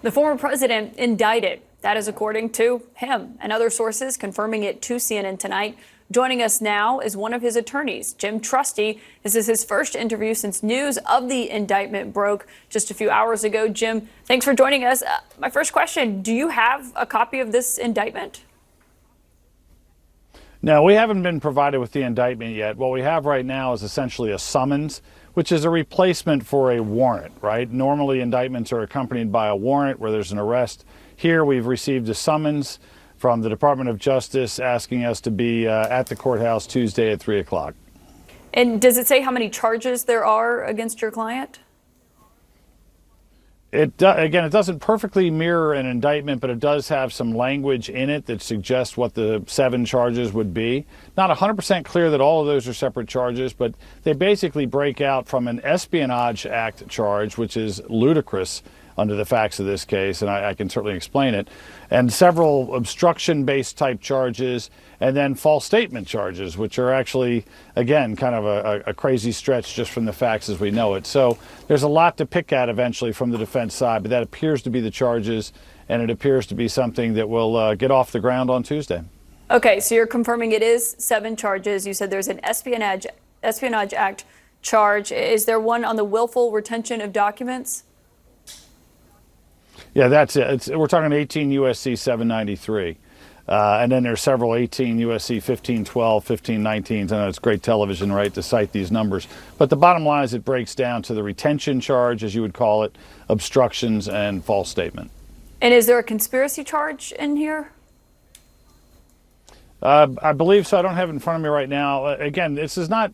The former president indicted. That is according to him and other sources confirming it to CNN tonight. Joining us now is one of his attorneys, Jim Trusty. This is his first interview since news of the indictment broke just a few hours ago. Jim, thanks for joining us. My first question, do you have a copy of this indictment? No, we haven't been provided with the indictment yet. What we have right now is essentially a summons, which is a replacement for a warrant, right? Normally, indictments are accompanied by a warrant where there's an arrest. Here, we've received a summons from the Department of Justice asking us to be at the courthouse Tuesday at 3 o'clock. And does it say how many charges there are against your client? Again, it doesn't perfectly mirror an indictment, but it does have some language in it that suggests what the 7 charges would be. Not 100% clear that all of those are separate charges, but they basically break out from an Espionage Act charge, which is ludicrous under the facts of this case, and I can certainly explain it, and several obstruction-based type charges, and then false statement charges, which are actually, again, kind of a crazy stretch just from the facts as we know it. So there's a lot to pick at eventually from the defense side, but that appears to be the charges, and it appears to be something that will get off the ground on Tuesday. Okay, so you're confirming it is 7 charges. You said there's an Espionage Act charge. Is there one on the willful retention of documents? Yeah, that's it. We're talking 18 U.S.C. 793. And then there's several 18 U.S.C. 1512, 1519s. I know it's great television, right, to cite these numbers. But the bottom line is it breaks down to the retention charge, as you would call it, obstructions, and false statement. And is there a conspiracy charge in here? I believe so. I don't have it in front of me right now. Again, this is not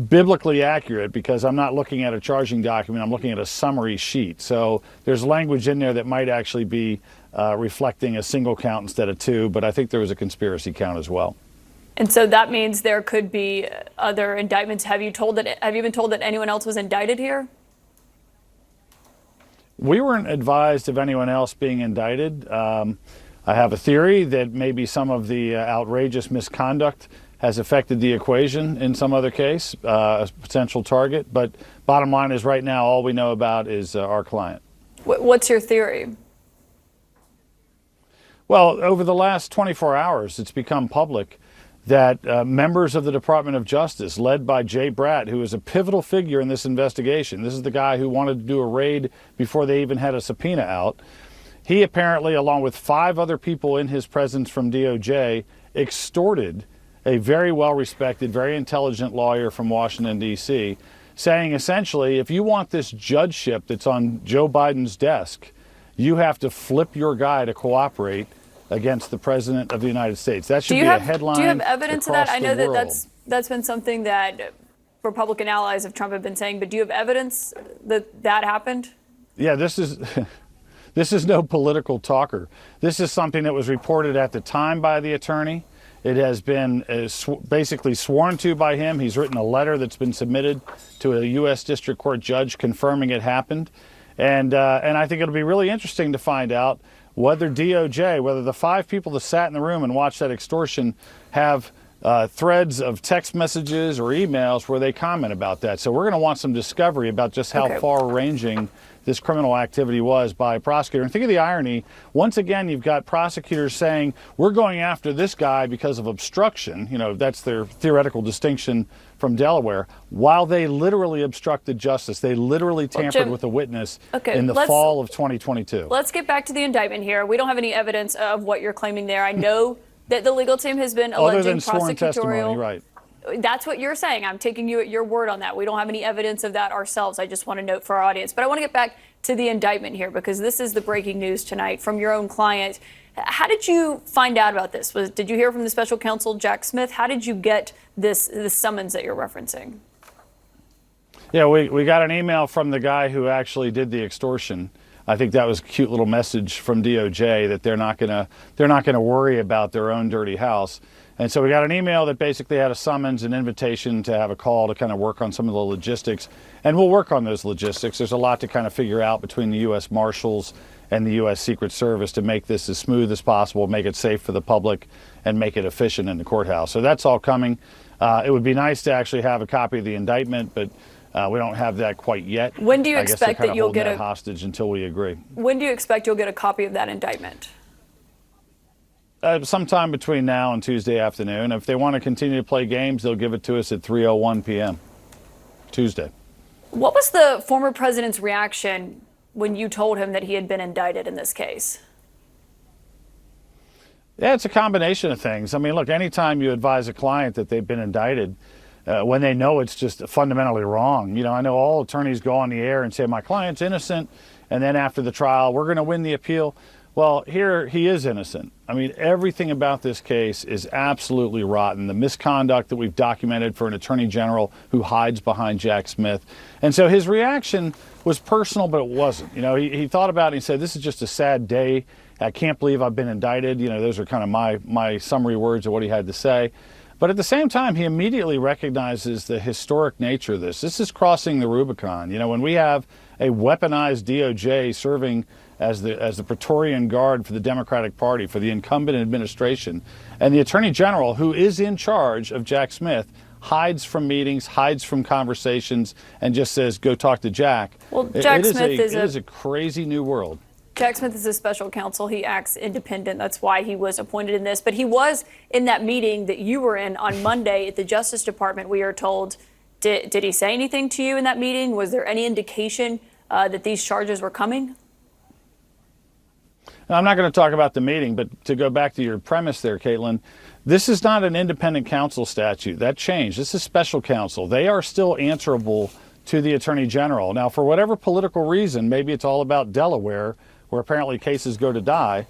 biblically accurate because I'm not looking at a charging document. I'm looking at a summary sheet. So there's language in there that might actually be reflecting a single count instead of 2, but I think there was a conspiracy count as well. And so that means there could be other indictments. Have you been told that anyone else was indicted here? We weren't advised of anyone else being indicted. I have a theory that maybe some of the outrageous misconduct has affected the equation in some other case, a potential target. But bottom line is right now all we know about is our client. What's your theory? Well, over the last 24 hours, it's become public that members of the Department of Justice, led by Jay Bratt, who is a pivotal figure in this investigation, this is the guy who wanted to do a raid before they even had a subpoena out, he apparently, along with 5 other people in his presence from DOJ, extorted a very well-respected, very intelligent lawyer from Washington, D.C., saying essentially, if you want this judgeship that's on Joe Biden's desk, you have to flip your guy to cooperate against the President of the United States. That should be a headline. Do you have evidence of that? I know that that's been something that Republican allies of Trump have been saying, but do you have evidence that that happened? Yeah, this is this is no political talker. This is something that was reported at the time by the attorney. It has been basically sworn to by him. He's written a letter that's been submitted to a U.S. District Court judge confirming it happened. And I think it'll be really interesting to find out whether DOJ, whether the 5 people that sat in the room and watched that extortion have threads of text messages or emails where they comment about that. So we're going to want some discovery about just how far-ranging this criminal activity was by a prosecutor. And think of the irony. Once again, you've got prosecutors saying, we're going after this guy because of obstruction. You know, that's their theoretical distinction from Delaware, while they literally obstructed justice. They literally tampered with a witness in the fall of 2022. Let's get back to the indictment here. We don't have any evidence of what you're claiming there. I know that the legal team has been alleging other than sworn testimony, right? That's what you're saying. I'm taking you at your word on that. We don't have any evidence of that ourselves. I just want to note for our audience. But I want to get back to the indictment here because this is the breaking news tonight from your own client. How did you find out about this? Did you hear from the special counsel, Jack Smith? How did you get this summons that you're referencing? Yeah, we got an email from the guy who actually did the extortion. I think that was a cute little message from DOJ that they're not gonna worry about their own dirty house. And so we got an email that basically had a summons, an invitation to have a call to kind of work on some of the logistics. And we'll work on those logistics. There's a lot to kind of figure out between the U.S. Marshals and the U.S. Secret Service to make this as smooth as possible, make it safe for the public, and make it efficient in the courthouse. So that's all coming. It would be nice to actually have a copy of the indictment, but We don't have that quite yet. When do you I guess they're expect kind that of you'll holding get that a hostage until we agree? When do you expect you'll get a copy of that indictment? Sometime between now and Tuesday afternoon. If they want to continue to play games, they'll give it to us at 3:01 p.m. Tuesday. What was the former president's reaction when you told him that he had been indicted in this case? Yeah, it's a combination of things. I mean, look, anytime you advise a client that they've been indicted, when they know it's just fundamentally wrong. I know all attorneys go on the air and say, my client's innocent, and then after the trial, we're going to win the appeal. Well, here he is innocent. I mean, everything about this case is absolutely rotten. The misconduct that we've documented for an attorney general who hides behind Jack Smith. And so his reaction was personal, but it wasn't. He thought about it and he said, this is just a sad day. I can't believe I've been indicted. Those are kind of my summary words of what he had to say. But at the same time, he immediately recognizes the historic nature of this. This is crossing the Rubicon. When we have a weaponized DOJ serving as the Praetorian Guard for the Democratic Party, for the incumbent administration, and the Attorney General, who is in charge of Jack Smith, hides from meetings, hides from conversations, and just says, go talk to Jack. Well, Jack Smith is a crazy new world. Jack Smith is a special counsel. He acts independent. That's why he was appointed in this. But he was in that meeting that you were in on Monday at the Justice Department, we are told. Did he say anything to you in that meeting? Was there any indication that these charges were coming? I'm not going to talk about the meeting, but to go back to your premise there, Caitlin, this is not an independent counsel statute. That changed. This is special counsel. They are still answerable to the Attorney General. Now, for whatever political reason, maybe it's all about Delaware, where apparently cases go to die,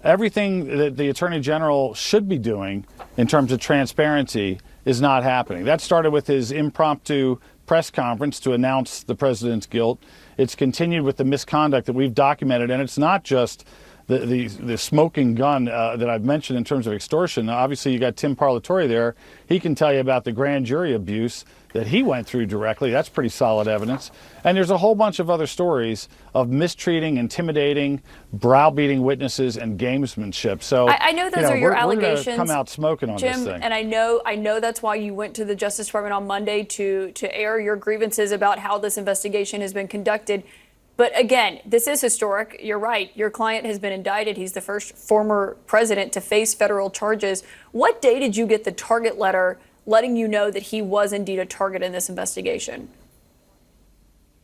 everything that the Attorney General should be doing in terms of transparency is not happening. That started with his impromptu press conference to announce the president's guilt. It's continued with the misconduct that we've documented, and it's not just the smoking gun that I've mentioned in terms of extortion. Obviously, you got Tim Parlatore there. He can tell you about the grand jury abuse that he went through directly. That's pretty solid evidence. And there's a whole bunch of other stories of mistreating, intimidating, browbeating witnesses, and gamesmanship. So I know those are your allegations. We're gonna come out smoking on Jim, this thing. and I know that's why you went to the Justice Department on Monday to air your grievances about how this investigation has been conducted. But again, this is historic. You're right. Your client has been indicted. He's the first former president to face federal charges. What day did you get the target letter letting you know that he was indeed a target in this investigation?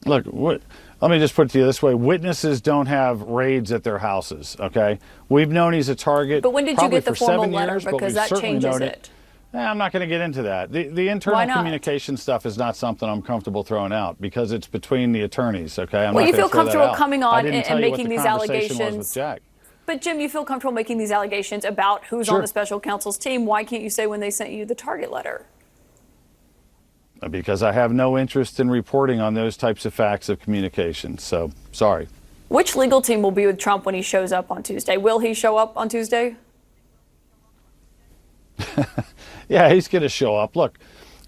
Look, let me just put it to you this way. Witnesses don't have raids at their houses, okay? We've known he's a target. But when did you get the formal letter? Years, because that changes it. I'm not going to get into that. The internal Why not? communication stuff is not something I'm comfortable throwing out because it's between the attorneys, okay? Well, you feel comfortable coming on and making these Was allegations. with Jack. But Jim, you feel comfortable making these allegations about who's on the special counsel's team. Why can't you say when they sent you the target letter? Because I have no interest in reporting on those types of facts of communication. So, sorry. Which legal team will be with Trump when he shows up on Tuesday? Will he show up on Tuesday? Yeah, he's going to show up. Look,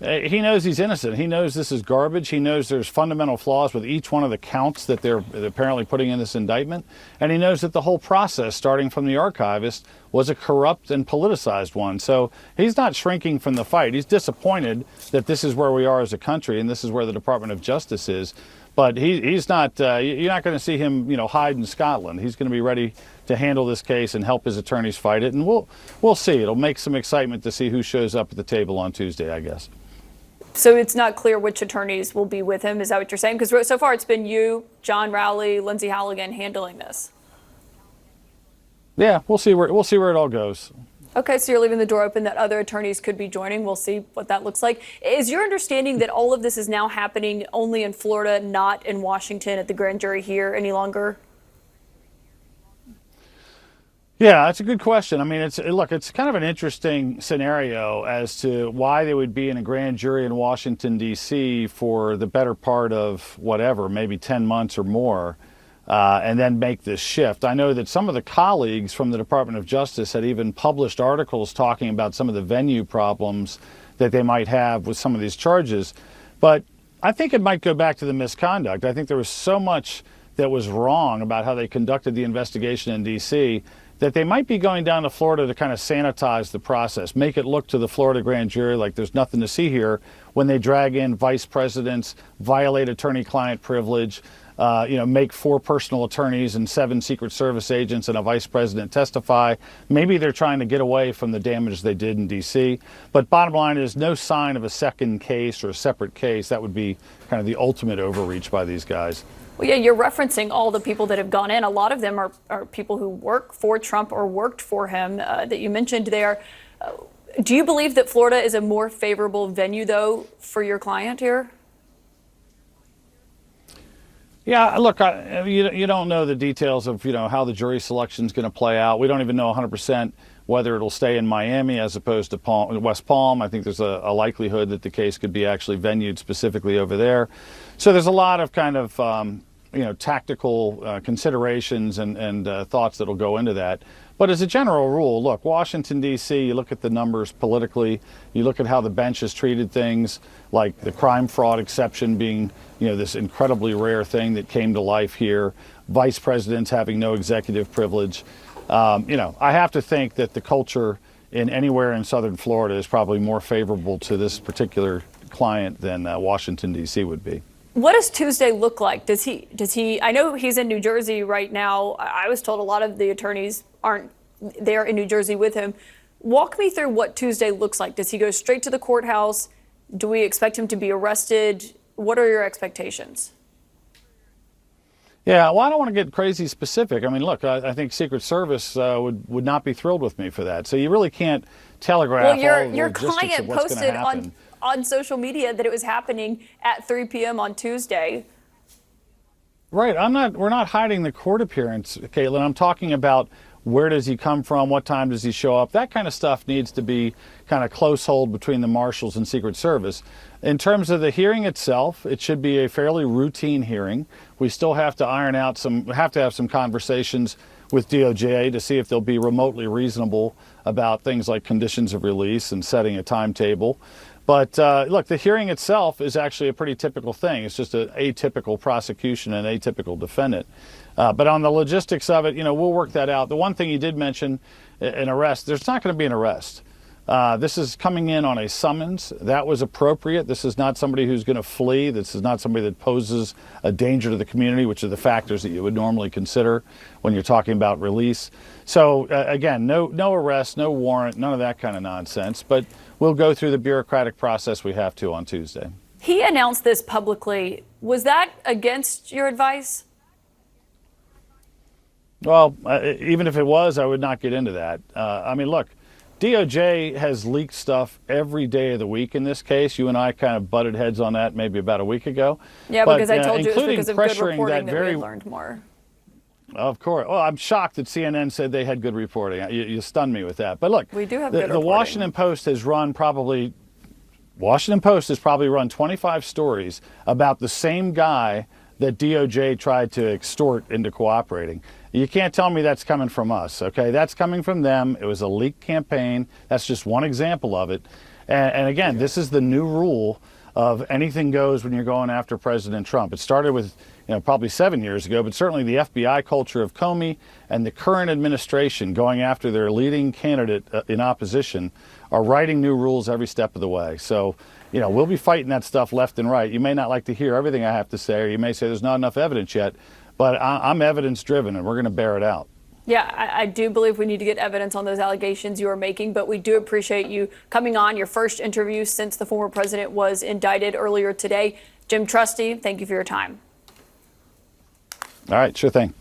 he knows he's innocent. He knows this is garbage. He knows there's fundamental flaws with each one of the counts that they're apparently putting in this indictment. And he knows that the whole process, starting from the archivist, was a corrupt and politicized one. So he's not shrinking from the fight. He's disappointed that this is where we are as a country and this is where the Department of Justice is. But he's not, you're not going to see him, hide in Scotland. He's going to be ready to handle this case and help his attorneys fight it. And we'll see. It'll make some excitement to see who shows up at the table on Tuesday, I guess. So it's not clear which attorneys will be with him. Is that what you're saying? Because so far it's been you, John Rowley, Lindsay Halligan handling this. Yeah, we'll see where it all goes. Okay, so you're leaving the door open that other attorneys could be joining. We'll see what that looks like. Is your understanding that all of this is now happening only in Florida, not in Washington at the grand jury here any longer? Yeah, that's a good question. I mean, it's kind of an interesting scenario as to why they would be in a grand jury in Washington, D.C. for the better part of whatever, maybe 10 months or more, and then make this shift. I know that some of the colleagues from the Department of Justice had even published articles talking about some of the venue problems that they might have with some of these charges. But I think it might go back to the misconduct. I think there was so much that was wrong about how they conducted the investigation in D.C. that they might be going down to Florida to kind of sanitize the process, make it look to the Florida grand jury like there's nothing to see here when they drag in vice presidents, violate attorney-client privilege, make 4 personal attorneys and 7 Secret Service agents and a vice president testify. Maybe they're trying to get away from the damage they did in D.C. But bottom line is no sign of a second case or a separate case. That would be kind of the ultimate overreach by these guys. Well, yeah, you're referencing all the people that have gone in. A lot of them are people who work for Trump or worked for him that you mentioned there. Do you believe that Florida is a more favorable venue, though, for your client here? Yeah, look, you don't know the details of how the jury selection is going to play out. We don't even know 100% whether it'll stay in Miami as opposed to West Palm. I think there's a likelihood that the case could be actually venued specifically over there. So there's a lot of kind of tactical considerations and thoughts that'll go into that. But as a general rule, look, Washington, D.C., you look at the numbers politically, you look at how the bench has treated things, like the crime fraud exception being, this incredibly rare thing that came to life here, vice presidents having no executive privilege. I have to think that the culture in anywhere in southern Florida is probably more favorable to this particular client than Washington, D.C. would be. What does Tuesday look like? Does he, I know he's in New Jersey right now. I was told a lot of the attorneys aren't there in New Jersey with him. Walk me through what Tuesday looks like. Does he go straight to the courthouse? Do we expect him to be arrested? What are your expectations? Yeah, well, I don't want to get crazy specific. I mean, look, I think Secret Service would not be thrilled with me for that. So you really can't telegraph all the your logistics client of what's posted going to happen. on social media that it was happening at 3 p.m. on Tuesday. Right. We're not hiding the court appearance, Caitlin. I'm talking about where does he come from? What time does he show up? That kind of stuff needs to be kind of close hold between the marshals and Secret Service. In terms of the hearing itself, it should be a fairly routine hearing. We still have to have some conversations with DOJ to see if they'll be remotely reasonable about things like conditions of release and setting a timetable. But look, the hearing itself is actually a pretty typical thing. It's just an atypical prosecution and atypical defendant. But on the logistics of it, we'll work that out. The one thing you did mention, an arrest, there's not going to be an arrest. This is coming in on a summons. That was appropriate. This is not somebody who's going to flee. This is not somebody that poses a danger to the community, which are the factors that you would normally consider when you're talking about release. So again, no arrest, no warrant, none of that kind of nonsense. But we'll go through the bureaucratic process we have to on Tuesday. He announced this publicly. Was that against your advice? Well, even if it was, I would not get into that. I mean, look, DOJ has leaked stuff every day of the week in this case. You and I kind of butted heads on that maybe about a week ago. Yeah, but, because I told you it was because of good pressuring reporting that we had learned more. Of course. Well, I'm shocked that CNN said they had good reporting. You stunned me with that. But look, we do have good the reporting. Washington Post has probably run 25 stories about the same guy that DOJ tried to extort into cooperating. You can't tell me that's coming from us, okay? That's coming from them. It was a leaked campaign. That's just one example of it. And again, this is the new rule of anything goes when you're going after President Trump. It started with, probably 7 years ago, but certainly the FBI culture of Comey and the current administration going after their leading candidate in opposition are writing new rules every step of the way. So, we'll be fighting that stuff left and right. You may not like to hear everything I have to say, or you may say there's not enough evidence yet, but I'm evidence driven and we're going to bear it out. Yeah, I do believe we need to get evidence on those allegations you are making, but we do appreciate you coming on, your first interview since the former president was indicted earlier today. Jim Trusty, thank you for your time. All right, sure thing.